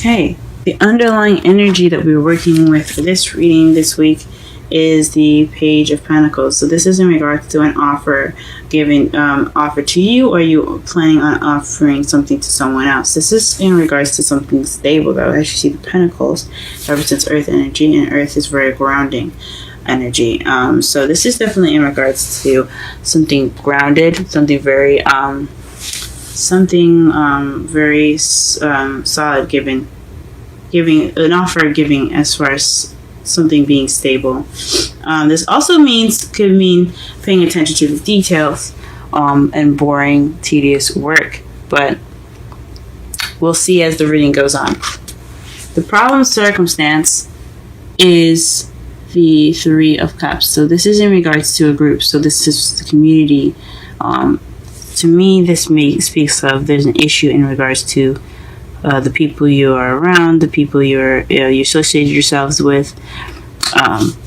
Okay, the underlying energy that we're working with for this reading this week is the Page of Pentacles. So this is in regards to an offer offer to you, or you planning on offering something to someone else. This is in regards to something stable, though. As you see, the Pentacles represents earth energy, and earth is very grounding energy. So this is definitely in regards to something grounded, something very solid, giving an offer, giving as far as something being stable. This also could mean paying attention to the details and boring, tedious work, but we'll see as the reading goes on. The problem circumstance is the Three of Cups. So this is in regards to a group. So this is the community. To me, this speaks of there's an issue in regards to the people you are around, the people you associate yourselves with.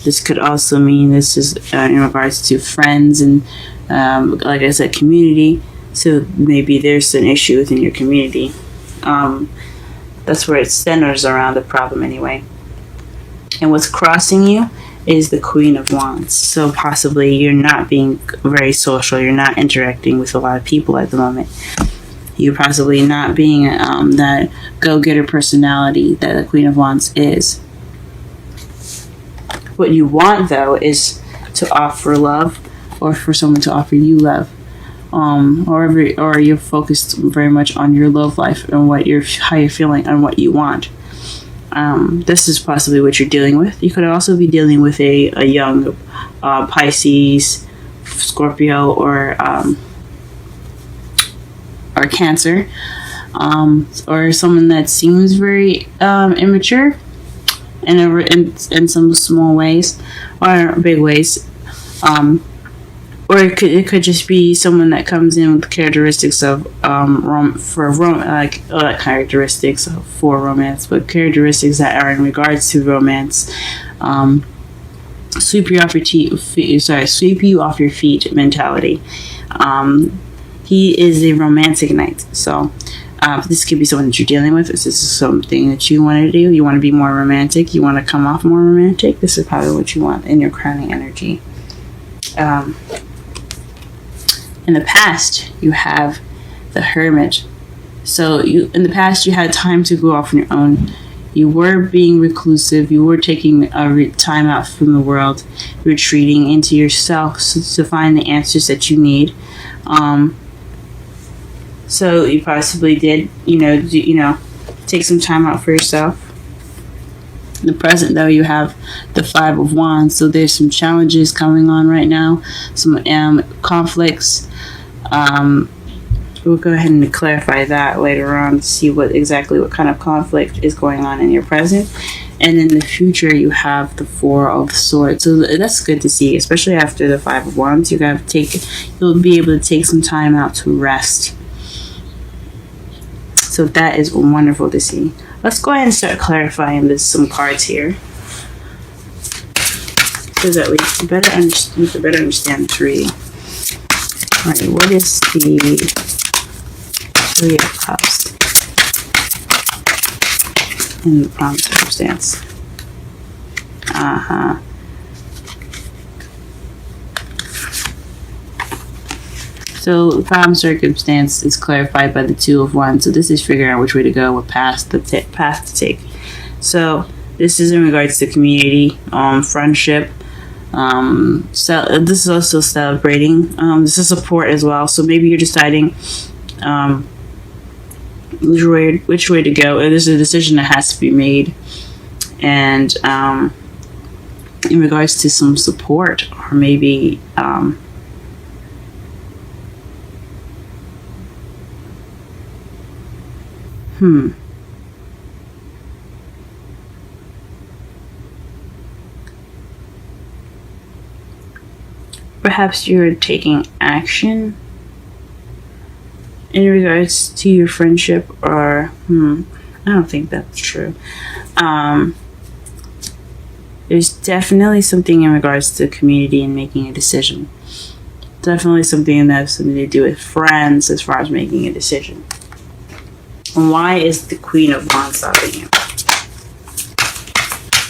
This could also mean this is in regards to friends and, like I said, community. So maybe there's an issue within your community. That's where it centers around the problem anyway. And what's crossing you is the Queen of Wands. So possibly you're not being very social. You're not interacting with a lot of people at the moment. You're possibly not being that go-getter personality that the Queen of Wands is. What you want, though, is to offer love, or for someone to offer you love, or you're focused very much on your love life and how you're feeling and what you want. This is possibly what you're dealing with. You could also be dealing with a young Pisces, Scorpio, or Cancer, or someone that seems very immature in some small ways or big ways, or it could just be someone that comes in with characteristics of characteristics for romance, but characteristics that are in regards to romance. Sweep you off your feet mentality. He is a romantic knight. So this could be someone that you're dealing with. If this is something that you want to do, you want to be more romantic, you want to come off more romantic, this is probably what you want in your crowning energy. In the past, you have the Hermit. So in the past, you had time to go off on your own. You were being reclusive. You were taking time out from the world, retreating into yourself to find the answers that you need. So you possibly did, take some time out for yourself. In the present, though, you have the Five of Wands. So there's some challenges coming on right now, some conflicts. We'll go ahead and clarify that later on to see what kind of conflict is going on in your present. And in the future, you have the Four of Swords. So that's good to see, especially after the Five of Wands. You'll be able to take some time out to rest. So that is wonderful to see. Let's go ahead and start clarifying some cards here, so that we can better understand the reading. All right, what is the Three of Cups in the problem circumstance? So the problem circumstance is clarified by the Two of Wands. So this is figuring out which way to go, what path to take. So this is in regards to community, friendship. So this is also celebrating. This is support as well. So maybe you're deciding which way to go. There's a decision that has to be made, and in regards to some support, or maybe perhaps you're taking action in regards to your friendship, or I don't think that's true. There's definitely something in regards to community and making a decision. Definitely something that has something to do with friends as far as making a decision. And why is the Queen of Wands stopping you?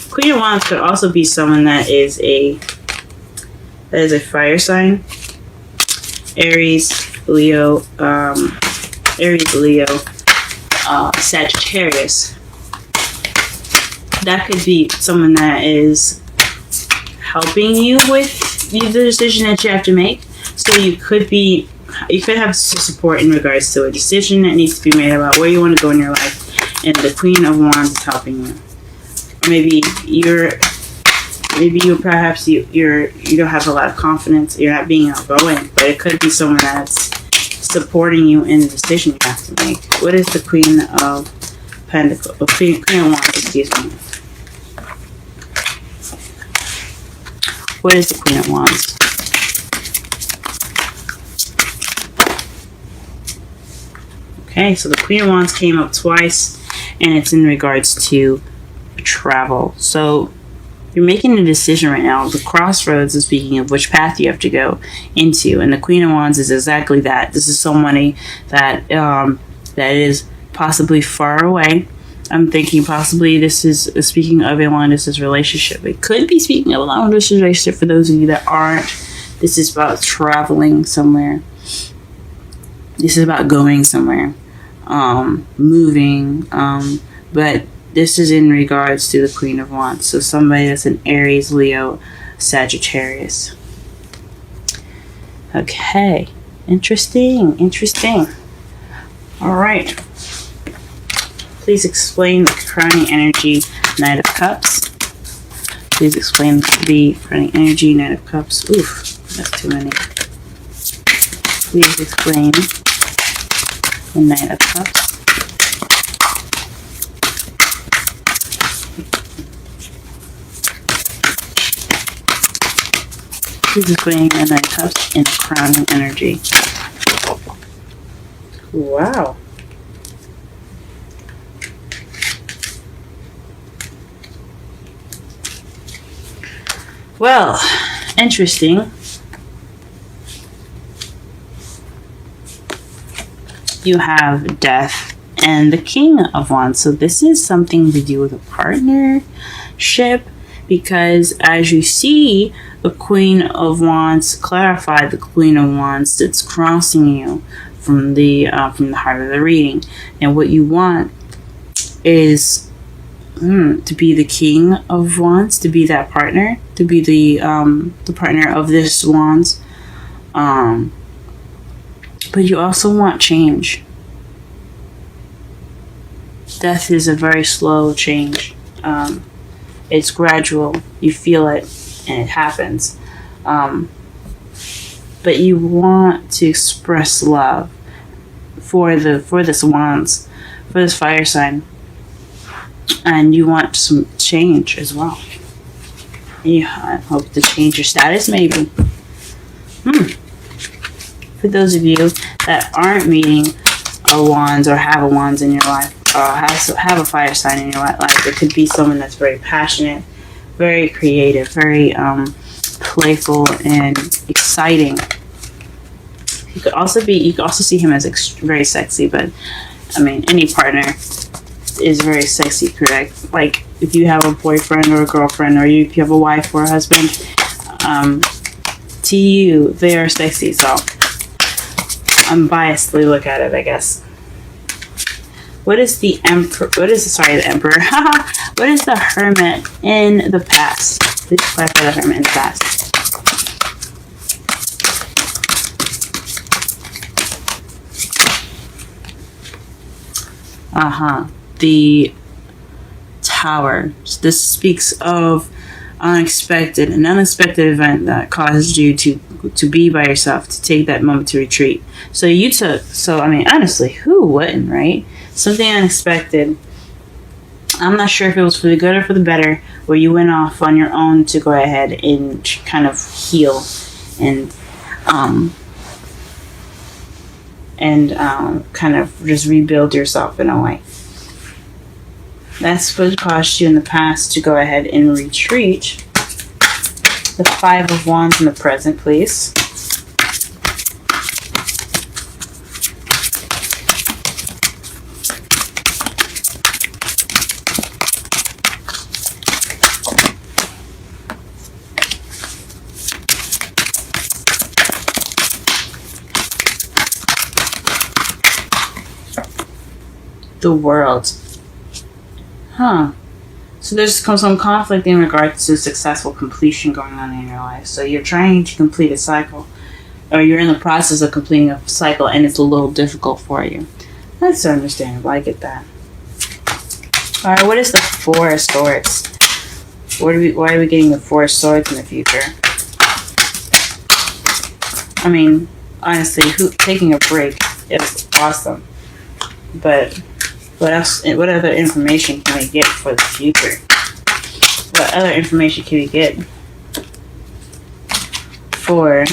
Queen of Wands could also be someone that is a fire sign. Aries, Leo, Sagittarius. That could be someone that is helping you with the decision that you have to make. So you could have support in regards to a decision that needs to be made about where you want to go in your life, and the Queen of Wands is helping you. Or maybe you don't have a lot of confidence. You're not being outgoing, but it could be someone that's supporting you in the decision you have to make. What is the Queen of Pentacles? Queen of Wands, excuse me. What is the Queen of Wands? Okay, so the Queen of Wands came up twice, and it's in regards to travel. So you're making a decision right now. The crossroads is speaking of which path you have to go into, and the Queen of Wands is exactly that. This is somebody that that is possibly far away. I'm thinking possibly this is speaking of a long-distance relationship. It could be speaking of a long-distance relationship for those of you that aren't. This is about traveling somewhere. This is about going somewhere, moving, but this is in regards to the Queen of Wands. So somebody that's an Aries, Leo, Sagittarius. Okay. Interesting. All right. Please explain the crowning energy, Knight of Cups. Please explain the crowning energy, Knight of Cups. Oof, that's too many. Please explain the Knight of Cups. Please explain the Knight of Cups and crowning energy. Wow. Well, interesting. You have Death and the King of Wands. So this is something to do with a partnership, because as you see, the Queen of Wands clarified the Queen of Wands that's crossing you from the heart of the reading, and what you want is to be the King of Wands, to be that partner, to be the partner of this Wands. But you also want change. Death is a very slow change. It's gradual. You feel it, and it happens. But you want to express love for this Wands, for this fire sign. And you want some change as well. You hope to change your status, maybe. For those of you that aren't meeting a Wands or have a Wands in your life, or have a fire sign in your life, it could be someone that's very passionate, very creative, very playful and exciting. You could also see him as very sexy, but I mean, any partner is very sexy, correct? Like if you have a boyfriend or a girlfriend, or if you have a wife or a husband, to you they are sexy. So I'm biasedly look at it, I guess. What is the Emperor? The Emperor? What is the Hermit in the past? Please clarify the Hermit in the past. The Tower. This speaks of an unexpected event that caused you to be by yourself, to take that moment to retreat. So I mean, honestly, who wouldn't, right? Something unexpected. I'm not sure if it was for the good or for the better, where you went off on your own to go ahead and kind of heal and kind of just rebuild yourself in a way. That's what caused you in the past to go ahead and retreat. The Five of Wands in the present, please. the world. Huh. So there's some conflict in regards to successful completion going on in your life. So you're trying to complete a cycle, or you're in the process of completing a cycle, and it's a little difficult for you. That's understandable. I get that. All right. What is the Four of Swords? Why are we getting the Four of Swords in the future? I mean, honestly, taking a break is awesome. But what else? What other information can we get for the future? What other information can we get for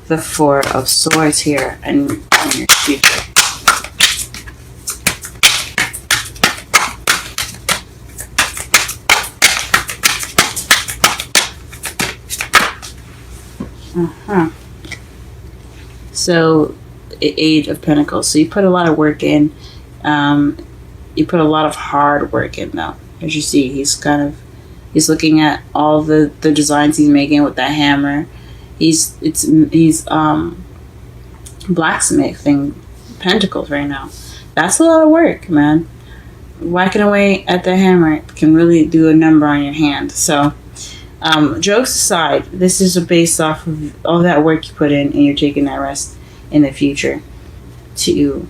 the Four of Swords here in your future? So, Eight of Pentacles. So you put a lot of work in. You put a lot of hard work in, though. As you see, he's looking at all the designs he's making with that hammer. He's blacksmithing pentacles right now. That's a lot of work, man. Whacking away at the hammer can really do a number on your hand. So, jokes aside, this is based off of all that work you put in, and you're taking that rest in the future to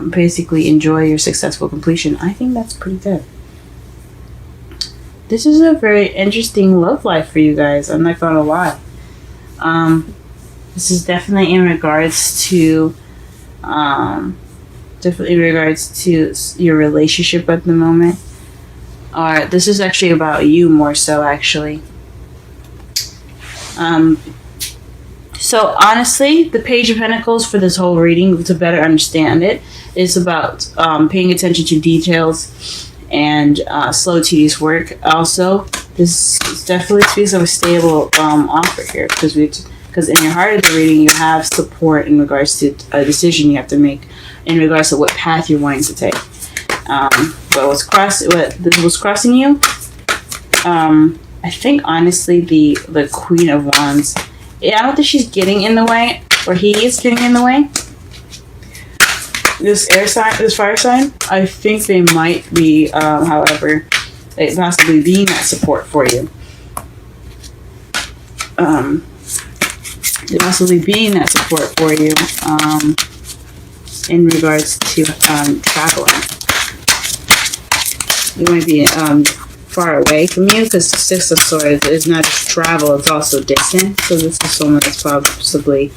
basically enjoy your successful completion. I think that's pretty good. This is a very interesting love life for you guys. I'm not gonna lie. This is definitely in regards to your relationship at the moment. This is actually about you more so, actually. So honestly, the Page of Pentacles for this whole reading, to better understand it, is about paying attention to details and slow, tedious work. Also, this definitely speaks of a stable offer here, because in your heart of the reading, you have support in regards to a decision you have to make in regards to what path you're wanting to take. What was crossing you? I think honestly, the Queen of Wands. I don't think she's getting in the way, or he is getting in the way. This fire sign, I think they might be, however, possibly being that support for you. Possibly being that support for you in regards to traveling. You might be far away from you, because the Six of Swords is not just travel, it's also distance. So this is someone that's possibly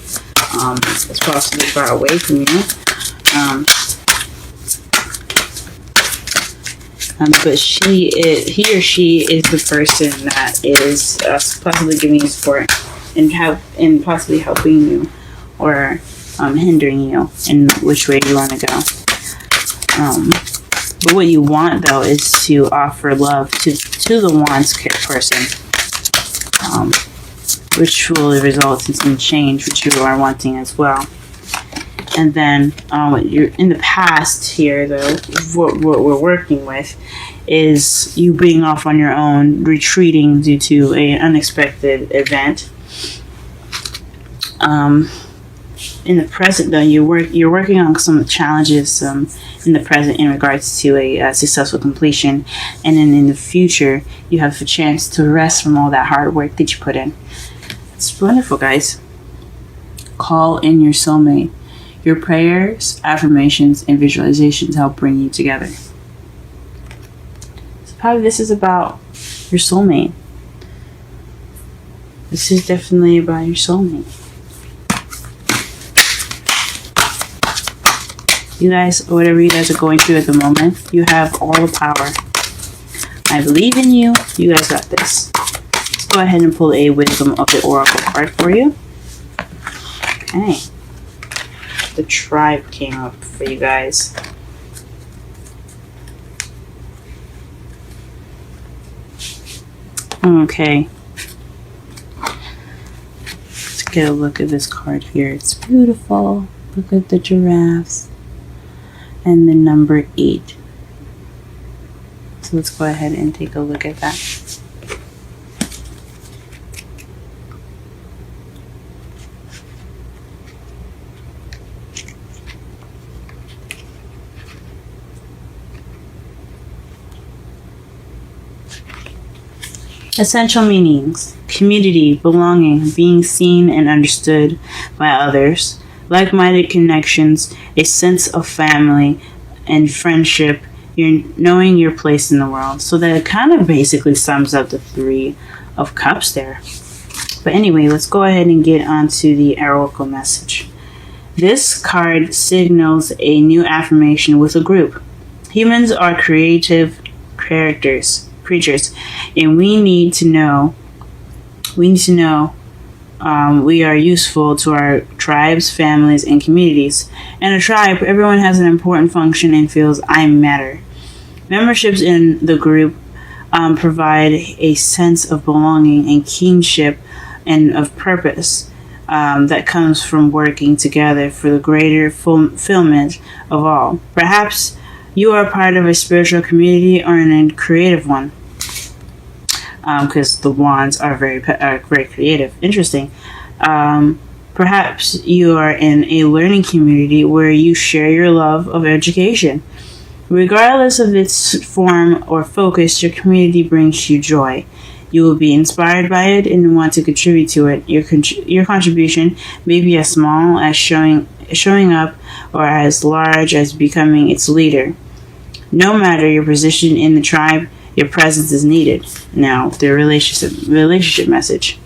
far away from you. But he or she is the person that is possibly giving you support and possibly helping you, or hindering you in which way you want to go. But what you want, though, is to offer love to the Wands person, which will result in some change, which you are wanting as well. And then you're in the past here, though, what we're working with is you being off on your own, retreating due to an unexpected event. In the present, though, you're working on some challenges in the present in regards to a successful completion, and then in the future, you have a chance to rest from all that hard work that you put in. It's wonderful, guys. Call in your soulmate. Your prayers, affirmations, and visualizations help bring you together. So probably this is about your soulmate. This is definitely about your soulmate. You guys, whatever you guys are going through at the moment, you have all the power. I believe in you. You guys got this. Let's go ahead and pull a Wisdom of the Oracle card for you. Okay. The Tribe came up for you guys. Okay. Let's get a look at this card here. It's beautiful. Look at the giraffes. And the number 8. So let's go ahead and take a look at that. Essential meanings: community, belonging, being seen and understood by others, like-minded connections, a sense of family and friendship, you're knowing your place in the world. So that kind of basically sums up the Three of Cups there. But anyway, let's go ahead and get onto the oracle message. This card signals a new affirmation with a group. Humans are creative creatures, and we need to know we are useful to our tribes, families, and communities. In a tribe, everyone has an important function and feels I matter. Memberships in the group provide a sense of belonging and kinship and of purpose that comes from working together for the greater fulfillment of all. Perhaps you are part of a spiritual community or in a creative one, because the wands are very creative. Interesting. Perhaps you are in a learning community where you share your love of education. Regardless of its form or focus, your community brings you joy. You will be inspired by it and want to contribute to it. Your contribution may be as small as showing up or as large as becoming its leader. No matter your position in the tribe, your presence is needed. Now, the relationship message.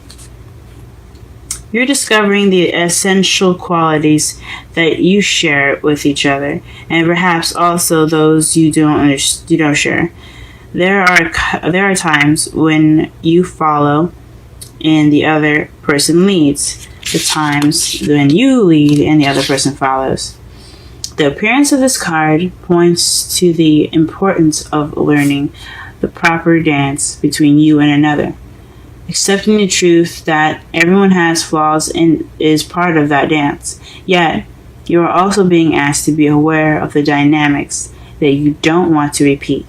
You're discovering the essential qualities that you share with each other, and perhaps also those you don't share. There are times when you follow and the other person leads. The times when you lead and the other person follows. The appearance of this card points to the importance of learning the proper dance between you and another. Accepting the truth that everyone has flaws and is part of that dance. Yet, you are also being asked to be aware of the dynamics that you don't want to repeat.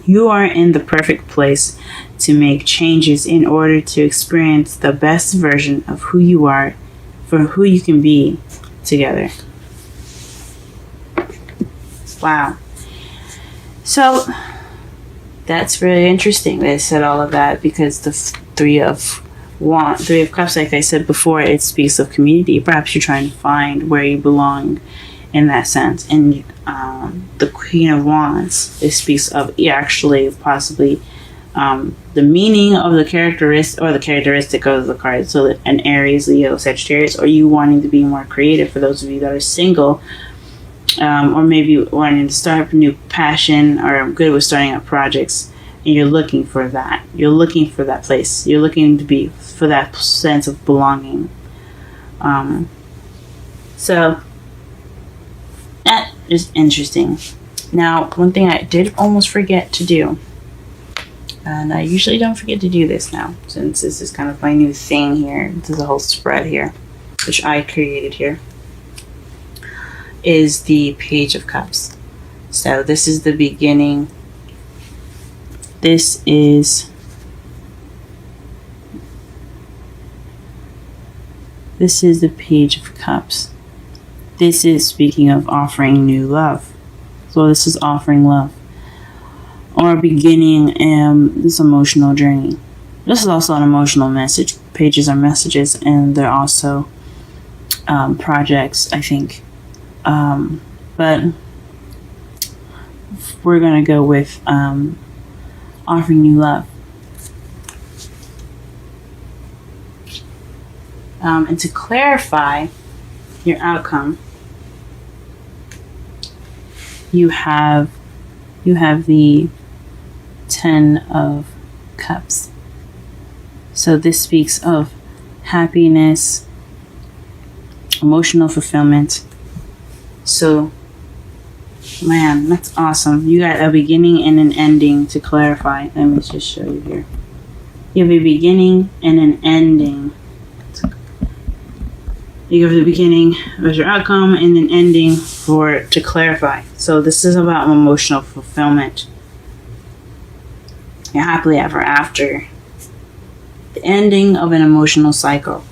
You are in the perfect place to make changes in order to experience the best version of who you are, for who you can be together. Wow. So, that's really interesting. They said all of that because the Three of Cups, like I said before, it speaks of community. Perhaps you're trying to find where you belong in that sense. And the Queen of Wands, it speaks of possibly the meaning of the characteristic of the card. So an Aries, Leo, Sagittarius, or you wanting to be more creative for those of you that are single, or maybe wanting to start a new passion or good with starting up projects, and you're looking for that. You're looking for that place. You're looking to be for that sense of belonging. So that is interesting. Now, one thing I did almost forget to do, and I usually don't forget to do this now, since this is kind of my new thing here. This is a whole spread here, which I created here, is the Page of Cups. So this is the beginning. This is the Page of Cups. This is speaking of offering new love. So this is offering love, or beginning this emotional journey. This is also an emotional message. Pages are messages, and they're also projects, I think. But we're going to go with offering new love. And to clarify your outcome, you have the Ten of Cups. So this speaks of happiness, emotional fulfillment. So, man, that's awesome. You got a beginning and an ending to clarify. Let me just show you here. You have a beginning and an ending. You have the beginning as your outcome and an ending to clarify. So this is about emotional fulfillment. You're happily ever after. The ending of an emotional cycle.